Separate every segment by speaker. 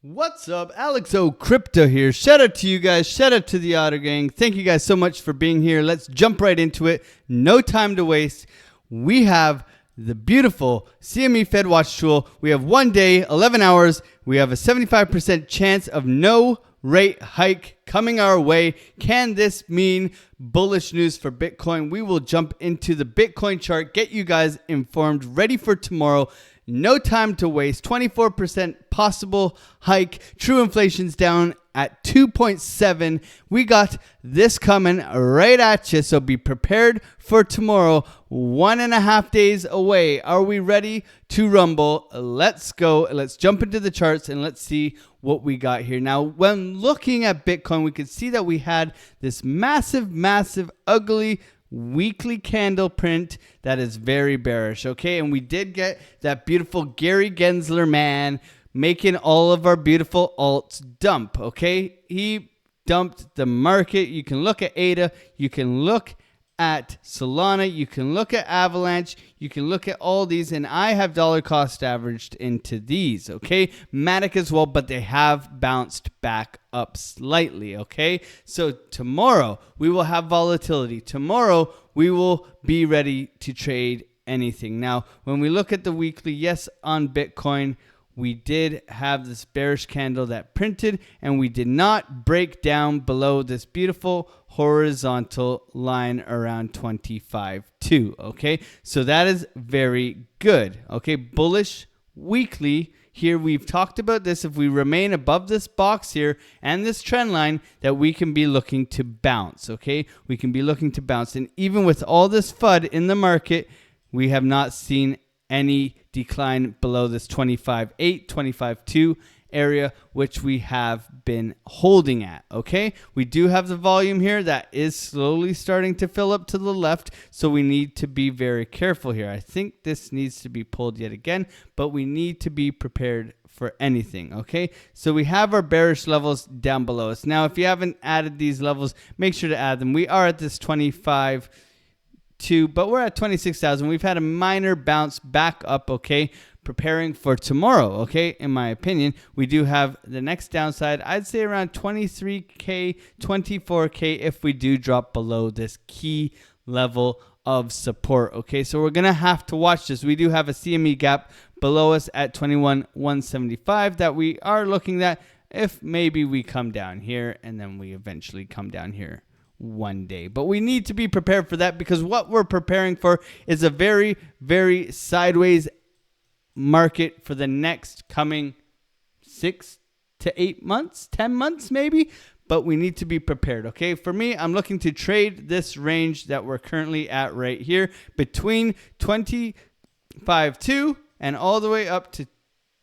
Speaker 1: What's up? Alex O Crypto here. Shout out to you guys. Shout out to the Otter Gang. Thank you guys so much for being here. Let's jump right into it. No time to waste. We have the beautiful CME Fed Watch tool. We have 1 day, 11 hours. We have a 75% chance of no rate hike coming our way. Can this mean bullish news for Bitcoin? We will jump into the Bitcoin chart, get you guys informed, ready for tomorrow. No time to waste. 24% possible hike. True inflation's down at 2.7. We got this coming right at you, so be prepared for tomorrow. 1.5 days away. Are we ready to rumble? Let's go. Let's jump into the charts and let's see what we got here. Now, when looking at Bitcoin, we could see that we had this massive, ugly weekly candle print that is very bearish, okay? And we did get that beautiful Gary Gensler man making all of our beautiful alts dump, okay? He dumped the market. You can look at ADA, you can look at Solana, you can look at Avalanche, you can look at all these, and I have dollar cost averaged into these, okay? Matic as well, but they have bounced back up slightly, okay? So tomorrow we will have volatility. Tomorrow we will be ready to trade anything. Now, when we look at the weekly, yes, on Bitcoin, we did have this bearish candle that printed, and we did not break down below this beautiful horizontal line around 25.2, okay? So that is very good, okay? Bullish weekly here. We've talked about this. If we remain above this box here and this trend line, that we can be looking to bounce, okay? We can be looking to bounce. And even with all this FUD in the market, we have not seen any decline below this 25.8, 25.2 area, which we have been holding at, okay? We do have the volume here that is slowly starting to fill up to the left, so we need to be very careful here. I think this needs to be pulled yet again, but we need to be prepared for anything, okay? So we have our bearish levels down below us. Now, if you haven't added these levels, make sure to add them. We are at this 25.2, but we're at 26,000. We've had a minor bounce back up, okay? Preparing for tomorrow, okay? In my opinion, we do have the next downside. I'd say around 23K, 24K if we do drop below this key level of support, okay? So we're going to have to watch this. We do have a CME gap below us at 21,175 that we are looking at if maybe we come down here and then we eventually come down here one day. But we need to be prepared for that, because what we're preparing for is a very, very sideways market for the next coming 6 to 8 months, 10 months maybe, but we need to be prepared, okay? For me, I'm looking to trade this range that we're currently at right here between 25.2 and all the way up to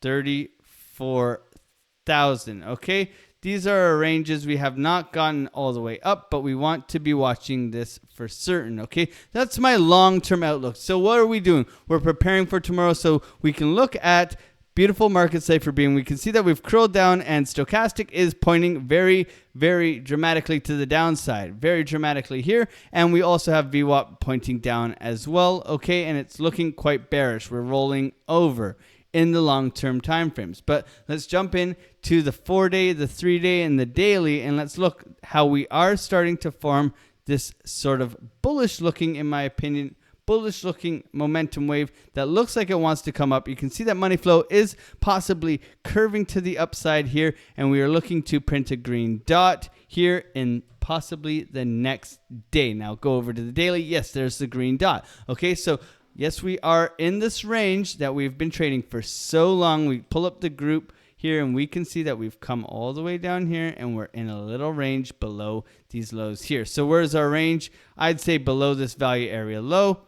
Speaker 1: 34,000, okay? These are our ranges. We have not gotten all the way up, but we want to be watching this for certain, okay? That's my long-term outlook. So what are we doing? We're preparing for tomorrow, so we can look at beautiful market Cipher beam. We can see that we've curled down, and stochastic is pointing very, very dramatically to the downside, very dramatically here. And we also have VWAP pointing down as well, okay? And it's looking quite bearish. We're rolling over in the long-term time frames. But let's jump in to the 4-day, the 3-day, and the daily, and let's look how we are starting to form this sort of bullish-looking, in my opinion, bullish-looking momentum wave that looks like it wants to come up. You can see that money flow is possibly curving to the upside here, and we are looking to print a green dot here in possibly the next day. Now go over to the daily. Yes, there's the green dot. Okay, so yes, we are in this range that we've been trading for so long. We pull up the group here and we can see that we've come all the way down here and we're in a little range below these lows here. So where's our range? I'd say below this value area low.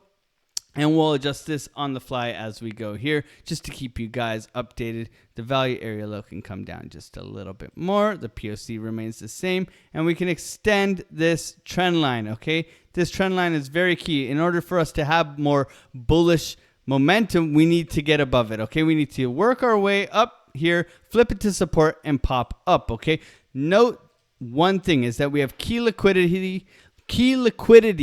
Speaker 1: And we'll adjust this on the fly as we go here, just to keep you guys updated. The value area low can come down just a little bit more. The POC remains the same, and we can extend this trend line, okay? This trend line is very key. In order for us to have more bullish momentum, we need to get above it, okay? We need to work our way up here, flip it to support, and pop up, okay? Note one thing is that we have key liquidity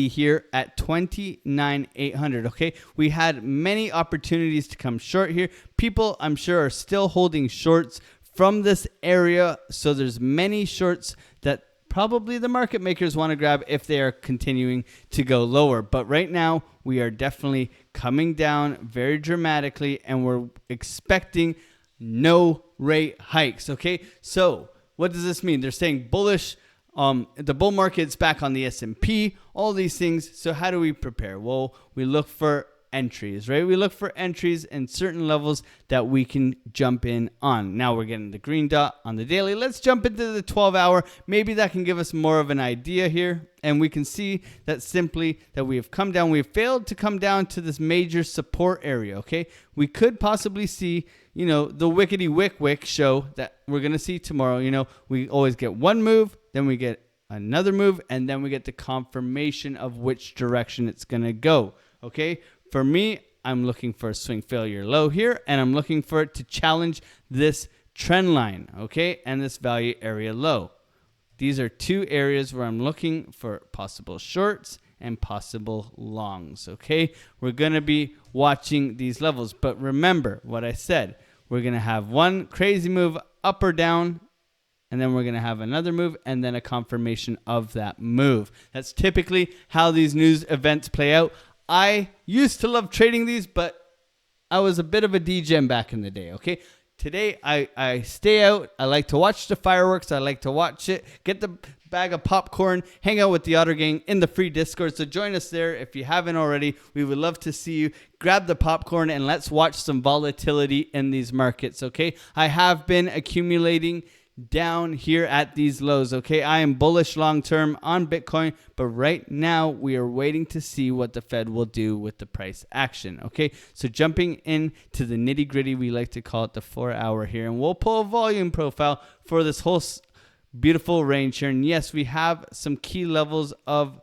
Speaker 1: here at 29,800, okay? We had many opportunities to come short here. People, I'm sure, are still holding shorts from this area. So there's many shorts that probably the market makers want to grab if they are continuing to go lower. But right now, we are definitely coming down very dramatically, and we're expecting no rate hikes. Okay, so what does this mean? They're saying bullish. The bull market's back on the S&P, all these things. So how do we prepare? Well, we look for entries, right? We look for entries and certain levels that we can jump in on. Now we're getting the green dot on the daily. Let's jump into the 12-hour. Maybe that can give us more of an idea here. And we can see that simply that we have come down. We have failed to come down to this major support area, okay? We could possibly see, the wickety wick show that we're going to see tomorrow. We always get one move, then we get another move, and then we get the confirmation of which direction it's going to go, okay? For me, I'm looking for a swing failure low here, and I'm looking for it to challenge this trend line, okay, and this value area low. These are two areas where I'm looking for possible shorts and possible longs, okay? We're going to be watching these levels, but remember what I said. We're going to have one crazy move up or down, and then we're going to have another move and then a confirmation of that move. That's typically how these news events play out. I used to love trading these, but I was a bit of a degen back in the day, okay? Today, I stay out. I like to watch the fireworks. I like to watch it, get the bag of popcorn, hang out with the Otter Gang in the free Discord. So join us there if you haven't already. We would love to see you. Grab the popcorn and let's watch some volatility in these markets, okay? I have been accumulating down here at these lows, okay? I am bullish long-term on Bitcoin, but right now we are waiting to see what the Fed will do with the price action, okay? So jumping into the nitty-gritty, we like to call it the 4-hour here, and we'll pull a volume profile for this whole beautiful range here. And yes, we have some key levels of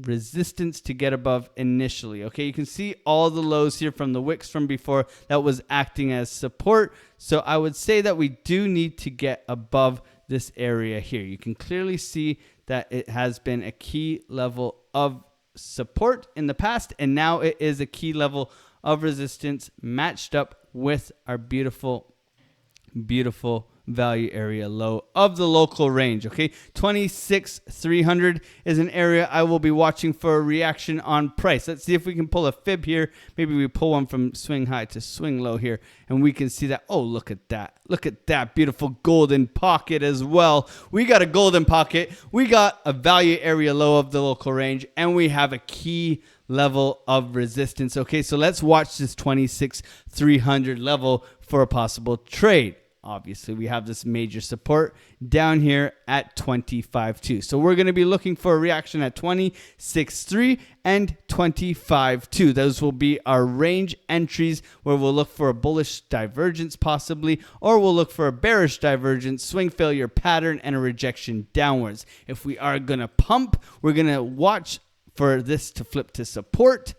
Speaker 1: resistance to get above initially, okay? You can see all the lows here from the wicks from before that was acting as support. So I would say that we do need to get above this area here. You can clearly see that it has been a key level of support in the past, and now it is a key level of resistance matched up with our beautiful value area low of the local range, okay? 26,300 is an area I will be watching for a reaction on price. Let's see if we can pull a fib here. Maybe we pull one from swing high to swing low here, and we can see that. Oh, look at that. Look at that beautiful golden pocket as well. We got a golden pocket. We got a value area low of the local range, and we have a key level of resistance. Okay, so let's watch this 26,300 level for a possible trade. Obviously, we have this major support down here at 25.2. So we're going to be looking for a reaction at 26.3 and 25.2. Those will be our range entries where we'll look for a bullish divergence possibly, or we'll look for a bearish divergence, swing failure pattern, and a rejection downwards. If we are going to pump, we're going to watch for this to flip to support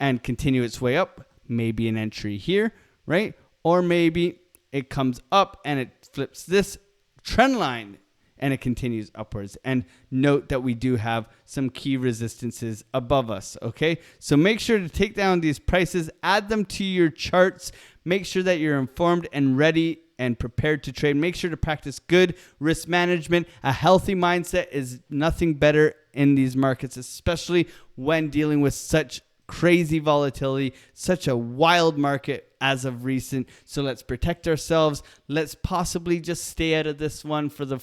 Speaker 1: and continue its way up. Maybe an entry here, right? Or maybe it comes up and it flips this trend line and it continues upwards. And note that we do have some key resistances above us, okay? So make sure to take down these prices, add them to your charts, make sure that you're informed and ready and prepared to trade. Make sure to practice good risk management. A healthy mindset is nothing better in these markets, especially when dealing with such crazy volatility, such a wild market as of recent. So let's protect ourselves. Let's possibly just stay out of this one for the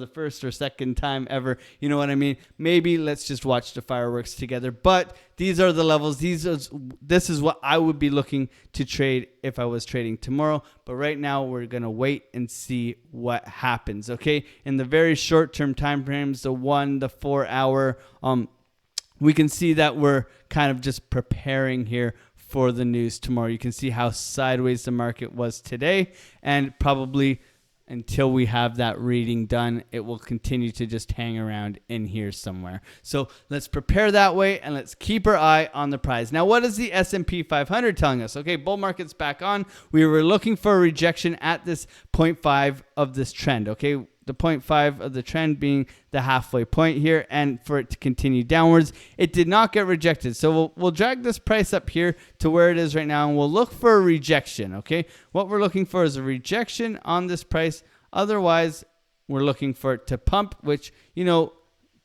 Speaker 1: first or second time ever. You know what I mean? Maybe let's just watch the fireworks together. But these are the levels. This is what I would be looking to trade if I was trading tomorrow. But right now we're going to wait and see what happens. Okay? In the very short-term time frames, the 1, the 4-hour, we can see that we're kind of just preparing here for the news tomorrow. You can see how sideways the market was today, and probably until we have that reading done, it will continue to just hang around in here somewhere. So let's prepare that way, and let's keep our eye on the prize. Now, what is the S&P 500 telling us? Okay, bull market's back on. We were looking for a rejection at this 0.5 of this trend, okay? the 0.5 of the trend being the halfway point here, and for it to continue downwards. It did not get rejected. So we'll drag this price up here to where it is right now, and we'll look for a rejection, okay? What we're looking for is a rejection on this price. Otherwise, we're looking for it to pump, which, you know,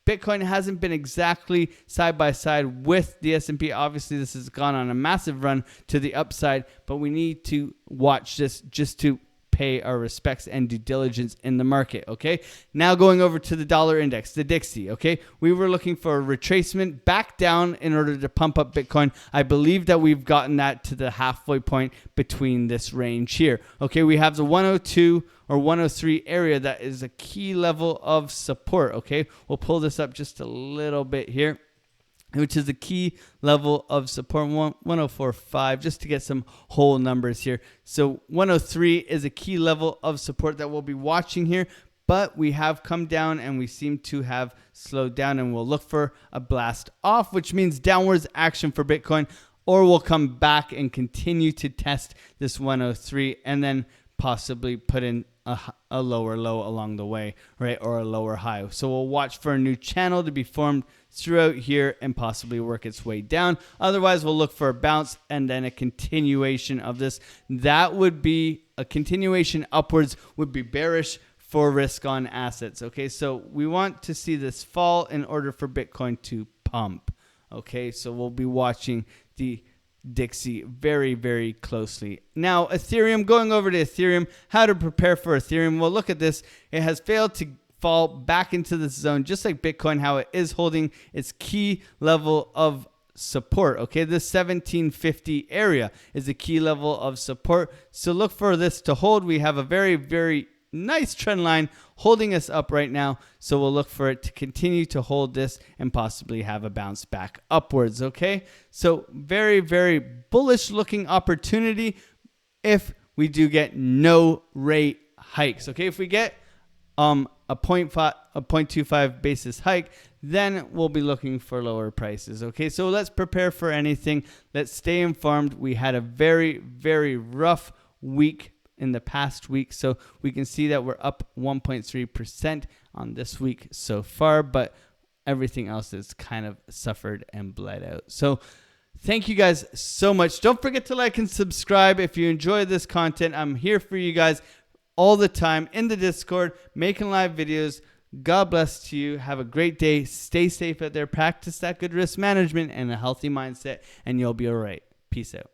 Speaker 1: Bitcoin hasn't been exactly side by side with the S&P. Obviously, this has gone on a massive run to the upside, but we need to watch this just to pay our respects and due diligence in the market, okay? Now going over to the dollar index, the Dixie, okay? We were looking for a retracement back down in order to pump up Bitcoin. I believe that we've gotten that to the halfway point between this range here, okay? We have the 102 or 103 area that is a key level of support, okay? We'll pull this up just a little bit here, which is a key level of support, 104.5, just to get some whole numbers here. So 103 is a key level of support that we'll be watching here, but we have come down and we seem to have slowed down, and we'll look for a blast off, which means downwards action for Bitcoin, or we'll come back and continue to test this 103 and then possibly put in a lower low along the way, right? Or a lower high. So we'll watch for a new channel to be formed throughout here and possibly work its way down. Otherwise, we'll look for a bounce and then a continuation of this. That would be a continuation upwards, would be bearish for risk on assets. Okay, so we want to see this fall in order for Bitcoin to pump. Okay, so we'll be watching the Dixie very, very closely. Now, Ethereum, going over to Ethereum, how to prepare for Ethereum. Well, look at this. It has failed to fall back into this zone, just like Bitcoin, how it is holding its key level of support. Okay, this 1750 area is a key level of support. So look for this to hold. We have a very, very nice trend line holding us up right now. So we'll look for it to continue to hold this and possibly have a bounce back upwards. Okay, so very, very bullish looking opportunity if we do get no rate hikes. Okay, if we get a 0.25 basis hike, then we'll be looking for lower prices. Okay, so let's prepare for anything. Let's stay informed. We had a very, very rough week in the past week, so we can see that we're up 1.3% on this week so far, but everything else has kind of suffered and bled out. So thank you guys so much. Don't forget to like and subscribe if you enjoy this content. I'm here for you guys all the time in the Discord, making live videos. God bless to you. Have a great day. Stay safe out there. Practice that good risk management and a healthy mindset, and you'll be all right. Peace out.